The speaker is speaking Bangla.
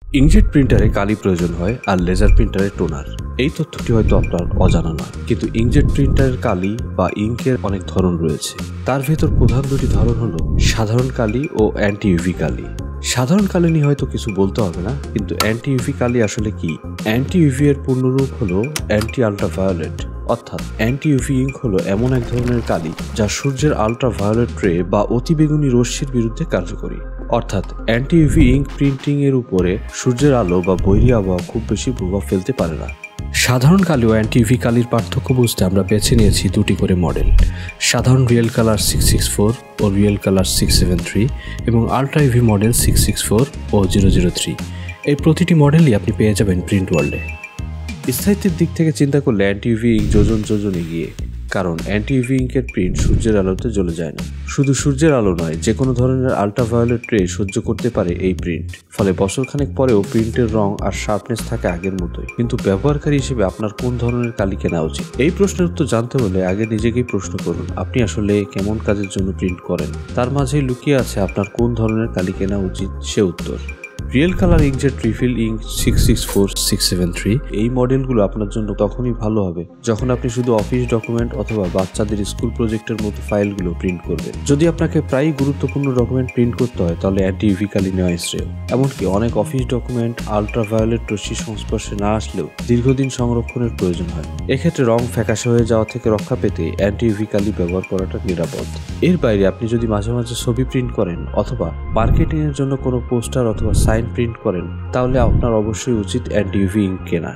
ইঙ্কজেট প্রিন্টারে কালি প্রয়োজন হয় আর লেজার প্রিন্টারে টোনার। এই তথ্যটি হয়তো আপনার অজানা নয়, কিন্তু ইঙ্কজেট প্রিন্টারের কালি বা ইঙ্কের অনেক ধরন রয়েছে। তার ভেতর প্রধান দুটি ধরন হলো সাধারণ কালি ও অ্যান্টি ইউভি কালি। সাধারণ কালি নিয়ে হয়তো কিছু বলতে হবে না, কিন্তু অ্যান্টি ইউভি কালি আসলে কি? অ্যান্টি ইউভি এর পূর্ণরূপ হলো অ্যান্টি আল্ট্রাভায়োলেট। অর্থাৎ অ্যান্টি ইউভি ইঙ্ক হলো এমন এক ধরনের কালি যা সূর্যের আল্ট্রাভায়োলেট রে বা অতিবেগুনি রশ্মির বিরুদ্ধে কার্যকরী। অর্থাৎ অ্যান্টি ইউভি ইঙ্ক প্রিন্টিং এর উপরে সূর্যের আলো বা বৈরী আবহাওয়া খুব বেশি প্রভাব ফেলতে পারে না। সাধারণ কালি ও অ্যান্টি ইউভি কালির পার্থক্য বুঝতে আমরা বেছে নিয়েছি দুটি করে মডেল: সাধারণ রিয়েল কালার 664 ও রিয়েল কালার 673 এবং আল্ট্রা ইউভি মডেল 664 ও 003। এই প্রতিটি মডেলই আপনি পেয়ে যাবেন প্রিন্ট ওয়ার্ল্ডে। স্থায়িত্বের দিক থেকে চিন্তা করলে অ্যান্টি ইউভি ইঙ্ক যোজন এগিয়ে, কারণ অ্যান্টি ইউভি ইঙ্কের প্রিন্ট সূর্যের আলোতে জ্বলে যায় না। শুধু সূর্যের আলো নয়, যে কোনো ধরনের আল্ট্রাভায়োলেট রে সহ্য করতে পারে এই প্রিন্ট। ফলে বছরখানেক পরেও প্রিন্টের রং আর শার্পনেস থাকে আগের মতোই। কিন্তু ব্যবহারকারী হিসেবে আপনার কোন ধরনের কালি কেনা উচিত? এই প্রশ্নের উত্তর জানতে হলে আগে নিজেকেই প্রশ্ন করুন, আপনি আসলে কেমন কাজের জন্য প্রিন্ট করেন? তার মাঝেই লুকিয়ে আছে আপনার কোন ধরনের কালি কেনা উচিত সে উত্তর। Real colour inkjet refill ink 664, 673 এই মডেলগুলো আপনার জন্য তখনই ভালো হবে যখন আপনি শুধু অফিস ডকুমেন্ট অথবা বাচ্চাদের স্কুল প্রজেক্টের মতো ফাইলগুলো প্রিন্ট করবেন। যদি আপনাকে প্রায় গুরুত্বপূর্ণ ডকুমেন্ট প্রিন্ট করতে হয়, তাহলে অ্যান্টি ইউভি কালি নেওয়া শ্রেয়। এমনকি অনেক অফিস ডকুমেন্ট আল্ট্রাভায়োলেট রশ্মির সংস্পর্শে না আসলেও দীর্ঘদিন সংরক্ষণের প্রয়োজন হয়। এক্ষেত্রে রং ফ্যাকাশে হয়ে যাওয়া থেকে রক্ষা পেতে অ্যান্টি ইউভি কালি ব্যবহার করাটা নিরাপদ। এর বাইরে আপনি যদি মাঝে মাঝে ছবি প্রিন্ট করেন অথবা মার্কেটিং এর জন্য কোনো পোস্টার অথবা সাইন প্রিন্ট করেন, তাহলে আপনার অবশ্যই উচিত অ্যান্টি ইউভি ইঙ্ক কেনা।